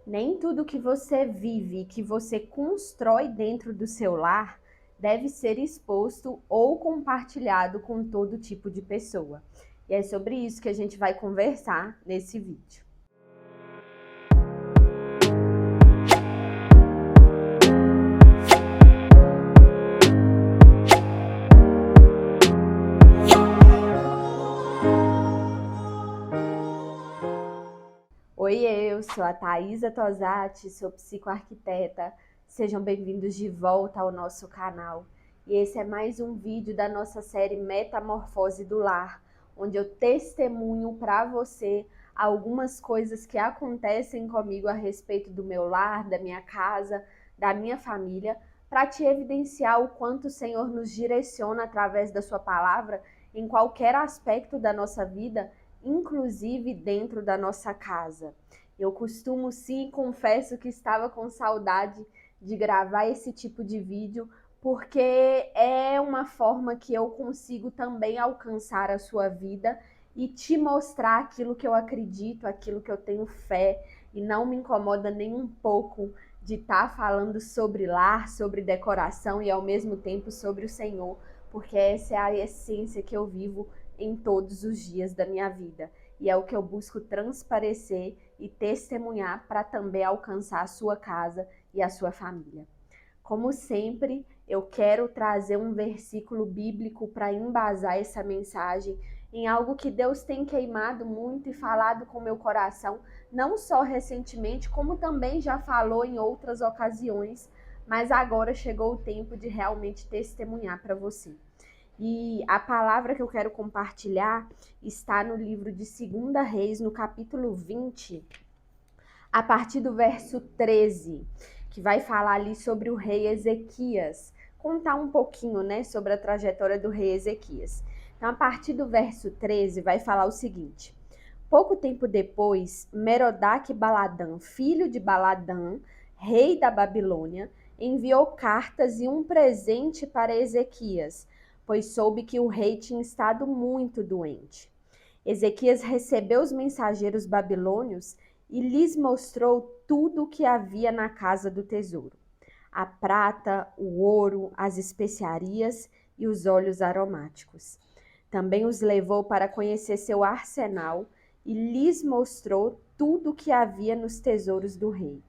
Nem tudo que você vive, que você constrói dentro do seu lar, deve ser exposto ou compartilhado com todo tipo de pessoa. E é sobre isso que a gente vai conversar nesse vídeo. Oi, eu sou a Thaisa Tosati, sou psicoarquiteta. Sejam bem-vindos de volta ao nosso canal. E esse é mais um vídeo da nossa série Metamorfose do Lar, onde eu testemunho para você algumas coisas que acontecem comigo a respeito do meu lar, da minha casa, da minha família, para te evidenciar o quanto o Senhor nos direciona através da sua palavra em qualquer aspecto da nossa vida, inclusive dentro da nossa casa. Eu costumo sim, confesso que estava com saudade de gravar esse tipo de vídeo, porque é uma forma que eu consigo também alcançar a sua vida e te mostrar aquilo que eu acredito, aquilo que eu tenho fé, e não me incomoda nem um pouco de estar falando sobre lar, sobre decoração e ao mesmo tempo sobre o Senhor, porque essa é a essência que eu vivo em todos os dias da minha vida. E é o que eu busco transparecer e testemunhar para também alcançar a sua casa e a sua família. Como sempre, eu quero trazer um versículo bíblico para embasar essa mensagem em algo que Deus tem queimado muito e falado com meu coração, não só recentemente, como também já falou em outras ocasiões, mas agora chegou o tempo de realmente testemunhar para você. E a palavra que eu quero compartilhar está no livro de 2 Reis, no capítulo 20, a partir do verso 13, que vai falar ali sobre o rei Ezequias, contar um pouquinho, né, sobre a trajetória do rei Ezequias. Então, a partir do verso 13, vai falar o seguinte: pouco tempo depois, Merodach-Baladã, filho de Baladã, rei da Babilônia, enviou cartas e um presente para Ezequias, pois soube que o rei tinha estado muito doente. Ezequias recebeu os mensageiros babilônios e lhes mostrou tudo o que havia na casa do tesouro: a prata, o ouro, as especiarias e os óleos aromáticos. Também os levou para conhecer seu arsenal e lhes mostrou tudo o que havia nos tesouros do rei.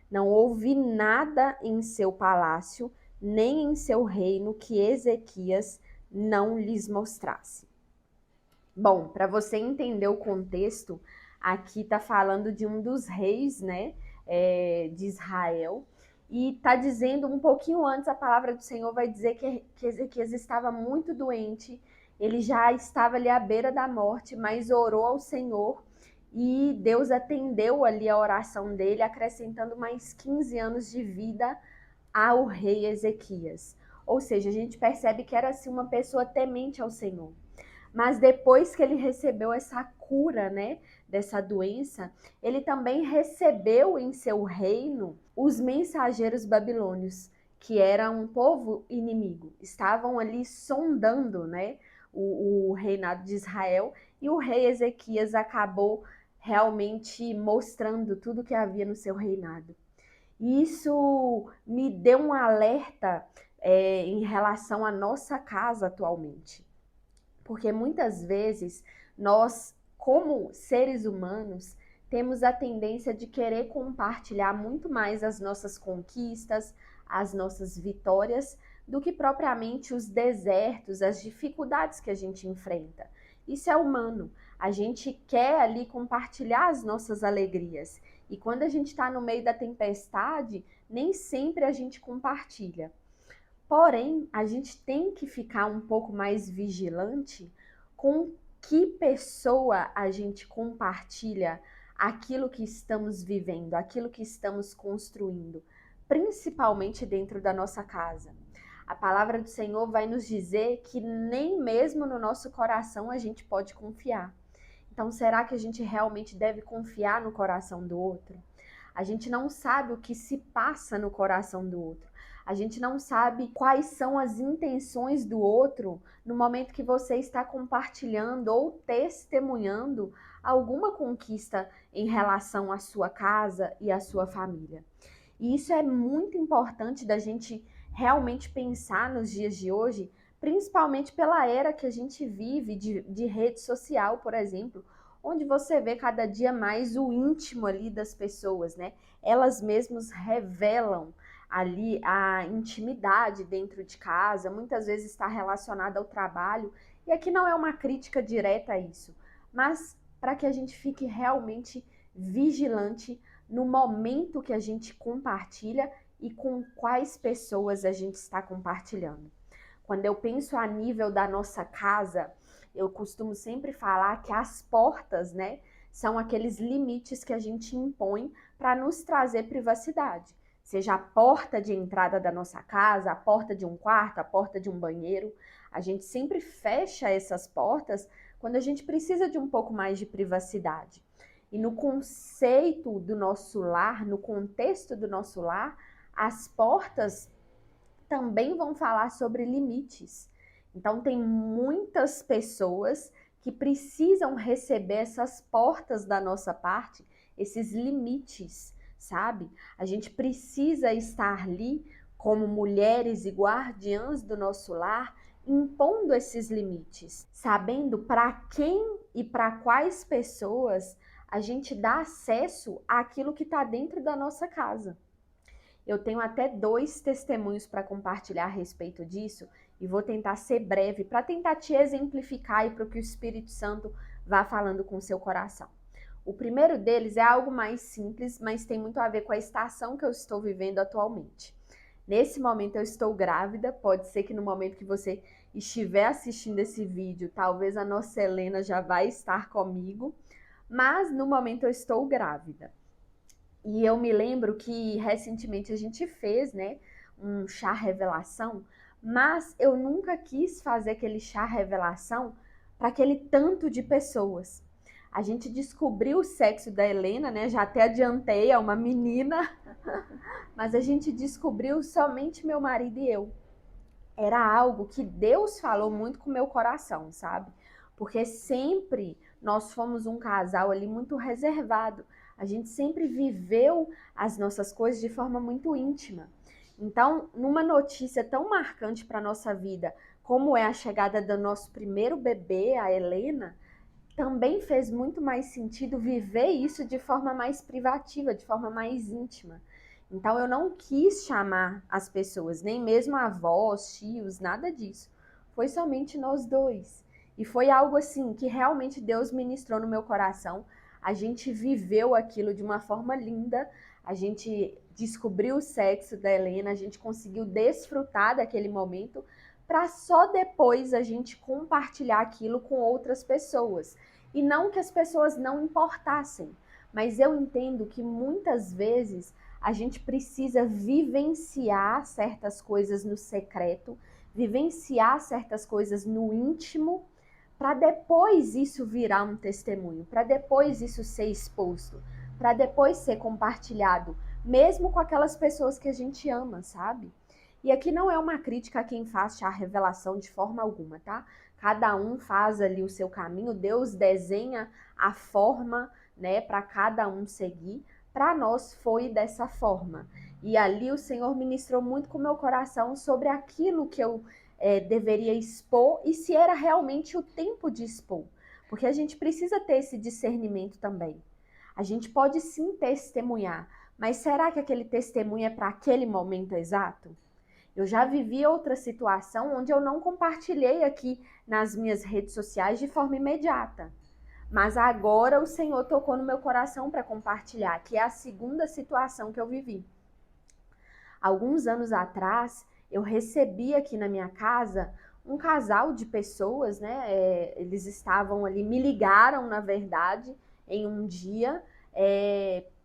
Não houve nada em seu palácio, nem em seu reino que Ezequias não lhes mostrasse. Bom, para você entender o contexto, aqui está falando de um dos reis, né, de Israel, e está dizendo um pouquinho antes, a palavra do Senhor vai dizer que Ezequias estava muito doente, ele já estava ali à beira da morte, mas orou ao Senhor e Deus atendeu ali a oração dele, acrescentando mais 15 anos de vida ao rei Ezequias. Ou seja, a gente percebe que era assim uma pessoa temente ao Senhor. Mas depois que ele recebeu essa cura, né, dessa doença, ele também recebeu em seu reino os mensageiros babilônios, que eram um povo inimigo. Estavam ali sondando, né, o reinado de Israel, e o rei Ezequias acabou realmente mostrando tudo que havia no seu reinado. Isso me deu um alerta em relação à nossa casa atualmente. Porque muitas vezes nós, como seres humanos, temos a tendência de querer compartilhar muito mais as nossas conquistas, as nossas vitórias, do que propriamente os desertos, as dificuldades que a gente enfrenta. Isso é humano. A gente quer ali compartilhar as nossas alegrias. E quando a gente está no meio da tempestade, nem sempre a gente compartilha. Porém, a gente tem que ficar um pouco mais vigilante com que pessoa a gente compartilha aquilo que estamos vivendo, aquilo que estamos construindo, principalmente dentro da nossa casa. A palavra do Senhor vai nos dizer que nem mesmo no nosso coração a gente pode confiar. Então, será que a gente realmente deve confiar no coração do outro? A gente não sabe o que se passa no coração do outro. A gente não sabe quais são as intenções do outro no momento que você está compartilhando ou testemunhando alguma conquista em relação à sua casa e à sua família. E isso é muito importante da gente realmente pensar nos dias de hoje, principalmente pela era que a gente vive de rede social, por exemplo, onde você vê cada dia mais o íntimo ali das pessoas, né? Elas mesmas revelam ali a intimidade dentro de casa, muitas vezes está relacionada ao trabalho, e aqui não é uma crítica direta a isso, mas para que a gente fique realmente vigilante no momento que a gente compartilha e com quais pessoas a gente está compartilhando. Quando eu penso a nível da nossa casa, eu costumo sempre falar que as portas, né, são aqueles limites que a gente impõe para nos trazer privacidade. Seja a porta de entrada da nossa casa, a porta de um quarto, a porta de um banheiro. A gente sempre fecha essas portas quando a gente precisa de um pouco mais de privacidade. E no conceito do nosso lar, no contexto do nosso lar, as portas também vão falar sobre limites. Então, tem muitas pessoas que precisam receber essas portas da nossa parte, esses limites, sabe? A gente precisa estar ali como mulheres e guardiãs do nosso lar, impondo esses limites, sabendo para quem e para quais pessoas a gente dá acesso àquilo que está dentro da nossa casa. Eu tenho até 2 testemunhos para compartilhar a respeito disso e vou tentar ser breve para tentar te exemplificar e para que o Espírito Santo vá falando com o seu coração. O primeiro deles é algo mais simples, mas tem muito a ver com a estação que eu estou vivendo atualmente. Nesse momento eu estou grávida, pode ser que no momento que você estiver assistindo esse vídeo, talvez a nossa Helena já vai estar comigo, mas no momento eu estou grávida. E eu me lembro que recentemente a gente fez, né, um chá revelação, mas eu nunca quis fazer aquele chá revelação para aquele tanto de pessoas. A gente descobriu o sexo da Helena, né? Já até adiantei, é uma menina, mas a gente descobriu somente meu marido e eu. Era algo que Deus falou muito com o meu coração, sabe? Porque sempre nós fomos um casal ali muito reservado. A gente sempre viveu as nossas coisas de forma muito íntima. Então, numa notícia tão marcante para a nossa vida, como é a chegada do nosso primeiro bebê, a Helena, também fez muito mais sentido viver isso de forma mais privativa, de forma mais íntima. Então eu não quis chamar as pessoas, nem mesmo avós, tios, nada disso. Foi somente nós dois. E foi algo assim que realmente Deus ministrou no meu coração. A gente viveu aquilo de uma forma linda. A gente descobriu o sexo da Helena, a gente conseguiu desfrutar daquele momento para só depois a gente compartilhar aquilo com outras pessoas. E não que as pessoas não importassem, mas eu entendo que muitas vezes a gente precisa vivenciar certas coisas no secreto, vivenciar certas coisas no íntimo, para depois isso virar um testemunho, para depois isso ser exposto, para depois ser compartilhado, mesmo com aquelas pessoas que a gente ama, sabe? E aqui não é uma crítica a quem faz a revelação de forma alguma, tá? Cada um faz ali o seu caminho, Deus desenha a forma, né, para cada um seguir. Para nós foi dessa forma. E ali o Senhor ministrou muito com o meu coração sobre aquilo que eu deveria expor e se era realmente o tempo de expor. Porque a gente precisa ter esse discernimento também. A gente pode sim testemunhar, mas será que aquele testemunho é para aquele momento exato? Eu já vivi outra situação onde eu não compartilhei aqui nas minhas redes sociais de forma imediata. Mas agora o Senhor tocou no meu coração para compartilhar, que é a segunda situação que eu vivi. Alguns anos atrás, eu recebi aqui na minha casa um casal de pessoas, né? Eles estavam ali, me ligaram, na verdade, em um dia,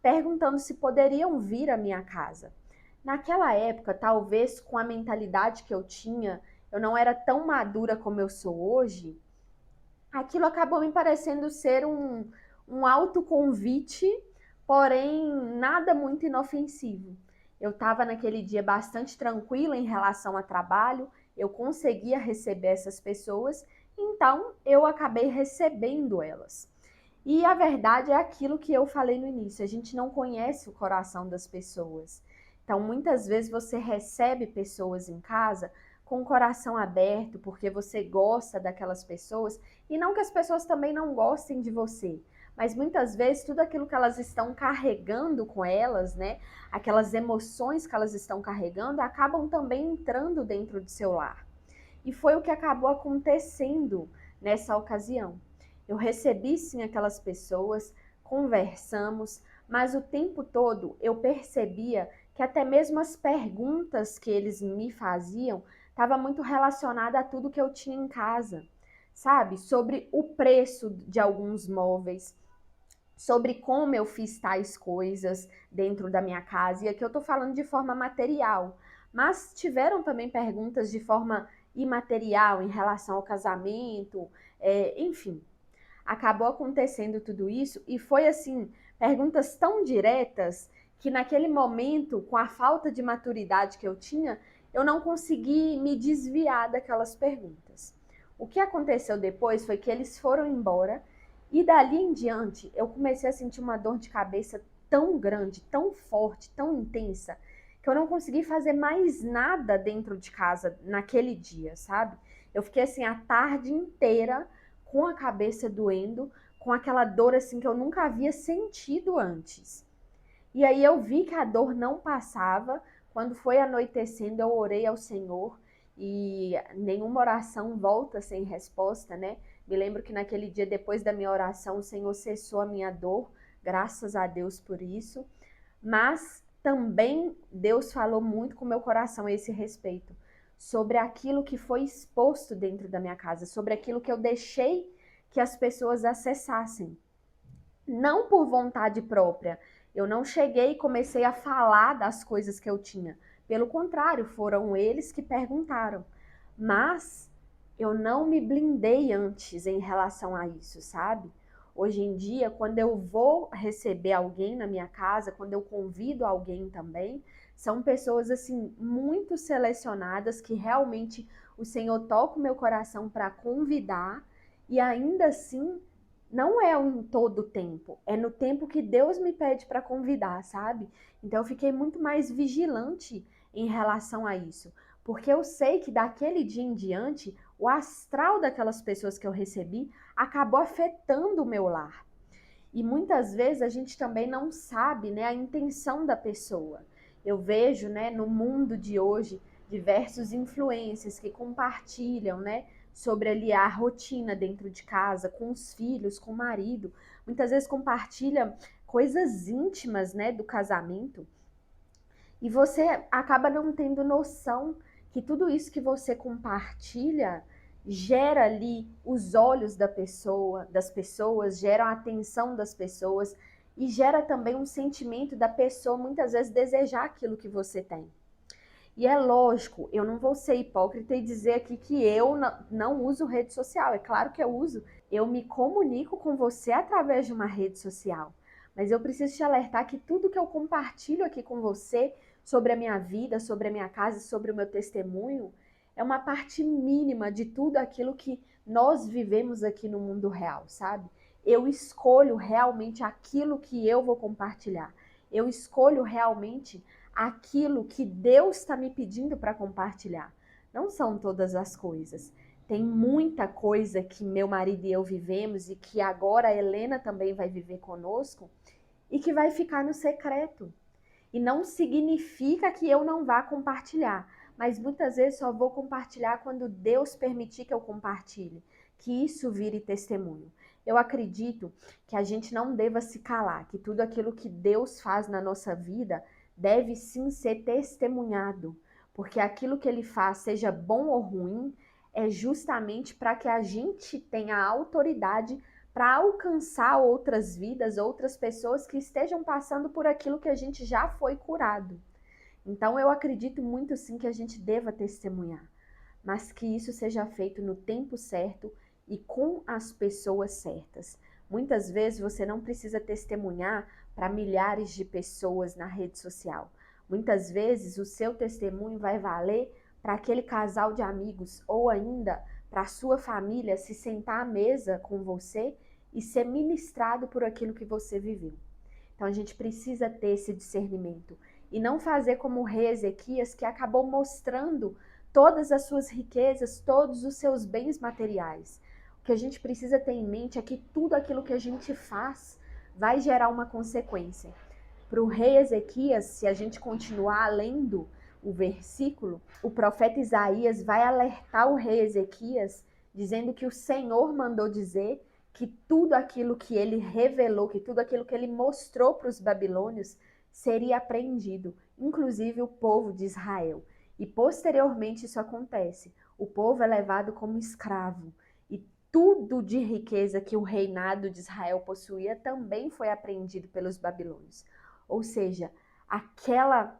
perguntando se poderiam vir à minha casa. Naquela época, talvez com a mentalidade que eu tinha, eu não era tão madura como eu sou hoje, aquilo acabou me parecendo ser um autoconvite, porém nada muito inofensivo. Eu estava naquele dia bastante tranquila em relação a trabalho, eu conseguia receber essas pessoas, então eu acabei recebendo elas. E a verdade é aquilo que eu falei no início, a gente não conhece o coração das pessoas. Então, muitas vezes você recebe pessoas em casa com o coração aberto, porque você gosta daquelas pessoas, e não que as pessoas também não gostem de você, mas muitas vezes tudo aquilo que elas estão carregando com elas, né, aquelas emoções que elas estão carregando, acabam também entrando dentro do seu lar. E foi o que acabou acontecendo nessa ocasião. Eu recebi sim aquelas pessoas, conversamos, mas o tempo todo eu percebia que até mesmo as perguntas que eles me faziam estava muito relacionada a tudo que eu tinha em casa, sabe? Sobre o preço de alguns móveis, sobre como eu fiz tais coisas dentro da minha casa. E aqui eu estou falando de forma material, mas tiveram também perguntas de forma imaterial em relação ao casamento, enfim. Acabou acontecendo tudo isso e foi assim, perguntas tão diretas que naquele momento, com a falta de maturidade que eu tinha, eu não consegui me desviar daquelas perguntas. O que aconteceu depois foi que eles foram embora e dali em diante eu comecei a sentir uma dor de cabeça tão grande, tão forte, tão intensa, que eu não consegui fazer mais nada dentro de casa naquele dia, sabe? Eu fiquei assim a tarde inteira com a cabeça doendo, com aquela dor assim que eu nunca havia sentido antes. E aí eu vi que a dor não passava. Quando foi anoitecendo, eu orei ao Senhor e nenhuma oração volta sem resposta, né? Me lembro que naquele dia, depois da minha oração, o Senhor cessou a minha dor, graças a Deus por isso. Mas também Deus falou muito com o meu coração a esse respeito, sobre aquilo que foi exposto dentro da minha casa, sobre aquilo que eu deixei que as pessoas acessassem. Não por vontade própria. Eu não cheguei e comecei a falar das coisas que eu tinha. Pelo contrário, foram eles que perguntaram. Mas eu não me blindei antes em relação a isso, sabe? Hoje em dia, quando eu vou receber alguém na minha casa, quando eu convido alguém também, são pessoas assim muito selecionadas que realmente o Senhor toca o meu coração para convidar e ainda assim não é em todo o tempo, é no tempo que Deus me pede para convidar, sabe? Então eu fiquei muito mais vigilante em relação a isso, porque eu sei que daquele dia em diante, o astral daquelas pessoas que eu recebi acabou afetando o meu lar. E muitas vezes a gente também não sabe, né, a intenção da pessoa. Eu vejo, né, no mundo de hoje, diversos influencers que compartilham, né, sobre ali a rotina dentro de casa, com os filhos, com o marido. Muitas vezes compartilham coisas íntimas, né, do casamento. E você acaba não tendo noção que tudo isso que você compartilha gera ali os olhos das pessoas, gera a atenção das pessoas e gera também um sentimento da pessoa muitas vezes desejar aquilo que você tem. E é lógico, eu não vou ser hipócrita e dizer aqui que eu não uso rede social. É claro que eu uso. Eu me comunico com você através de uma rede social. Mas eu preciso te alertar que tudo que eu compartilho aqui com você sobre a minha vida, sobre a minha casa, sobre o meu testemunho, é uma parte mínima de tudo aquilo que nós vivemos aqui no mundo real, sabe? Eu escolho realmente aquilo que eu vou compartilhar. Eu escolho realmente aquilo que Deus está me pedindo para compartilhar. Não são todas as coisas. Tem muita coisa que meu marido e eu vivemos e que agora a Helena também vai viver conosco e que vai ficar no secreto. E não significa que eu não vá compartilhar, mas muitas vezes só vou compartilhar quando Deus permitir que eu compartilhe, que isso vire testemunho. Eu acredito que a gente não deva se calar, que tudo aquilo que Deus faz na nossa vida deve sim ser testemunhado, porque aquilo que ele faz, seja bom ou ruim, é justamente para que a gente tenha autoridade para alcançar outras vidas, outras pessoas que estejam passando por aquilo que a gente já foi curado. Então eu acredito muito sim que a gente deva testemunhar, mas que isso seja feito no tempo certo e com as pessoas certas. Muitas vezes você não precisa testemunhar para milhares de pessoas na rede social. Muitas vezes o seu testemunho vai valer para aquele casal de amigos ou ainda para a sua família se sentar à mesa com você e ser ministrado por aquilo que você viveu. Então a gente precisa ter esse discernimento e não fazer como o rei Ezequias, que acabou mostrando todas as suas riquezas, todos os seus bens materiais. O que a gente precisa ter em mente é que tudo aquilo que a gente faz vai gerar uma consequência. Para o rei Ezequias, se a gente continuar lendo o versículo, o profeta Isaías vai alertar o rei Ezequias, dizendo que o Senhor mandou dizer que tudo aquilo que ele revelou, que tudo aquilo que ele mostrou para os babilônios seria apreendido, inclusive o povo de Israel. E posteriormente isso acontece. O povo é levado como escravo e tudo de riqueza que o reinado de Israel possuía também foi apreendido pelos babilônios. Ou seja, aquela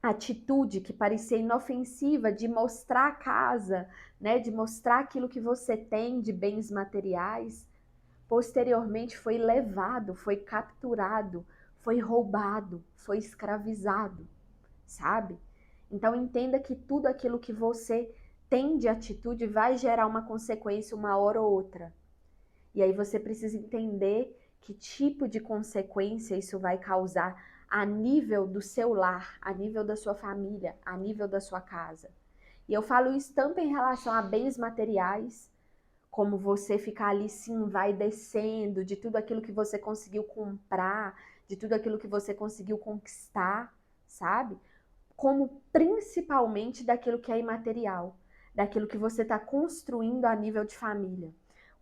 atitude que parecia inofensiva de mostrar a casa, né, de mostrar aquilo que você tem de bens materiais, posteriormente foi levado, foi capturado, foi roubado, foi escravizado, sabe? Então entenda que tudo aquilo que você tem de atitude vai gerar uma consequência uma hora ou outra. E aí você precisa entender que tipo de consequência isso vai causar a nível do seu lar, a nível da sua família, a nível da sua casa. E eu falo isso tanto em relação a bens materiais, como você ficar ali se envaidecendo de tudo aquilo que você conseguiu comprar, de tudo aquilo que você conseguiu conquistar, sabe? Como principalmente daquilo que é imaterial, daquilo que você está construindo a nível de família.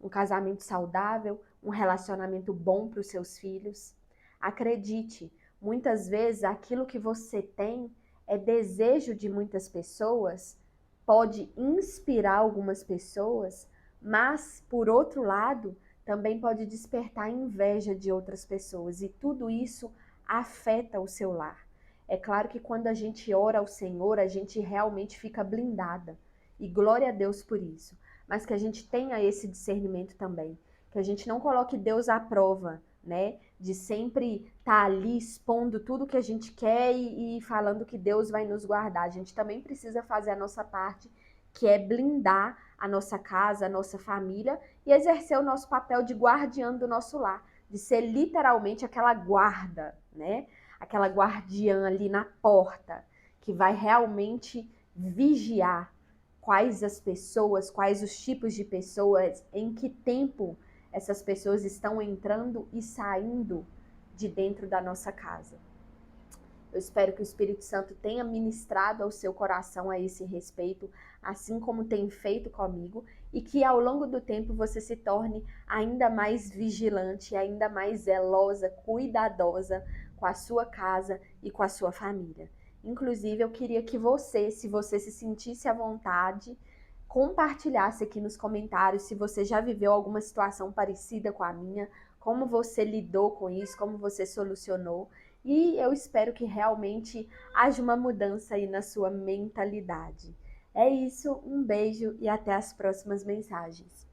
Um casamento saudável, um relacionamento bom para os seus filhos. Acredite, muitas vezes aquilo que você tem é desejo de muitas pessoas, pode inspirar algumas pessoas, mas, por outro lado, também pode despertar inveja de outras pessoas e tudo isso afeta o seu lar. É claro que quando a gente ora ao Senhor, a gente realmente fica blindada e glória a Deus por isso, mas que a gente tenha esse discernimento também, que a gente não coloque Deus à prova, né? De sempre estar ali expondo tudo que a gente quer e falando que Deus vai nos guardar. A gente também precisa fazer a nossa parte, que é blindar a nossa casa, a nossa família e exercer o nosso papel de guardiã do nosso lar, de ser literalmente aquela guarda, né? Aquela guardiã ali na porta, que vai realmente vigiar quais as pessoas, quais os tipos de pessoas, em que tempo essas pessoas estão entrando e saindo de dentro da nossa casa. Eu espero que o Espírito Santo tenha ministrado ao seu coração a esse respeito, assim como tem feito comigo, e que ao longo do tempo você se torne ainda mais vigilante, ainda mais zelosa, cuidadosa com a sua casa e com a sua família. Inclusive, eu queria que você, se você se sentisse à vontade, compartilhasse aqui nos comentários se você já viveu alguma situação parecida com a minha, como você lidou com isso, como você solucionou. E eu espero que realmente haja uma mudança aí na sua mentalidade. É isso, um beijo e até as próximas mensagens.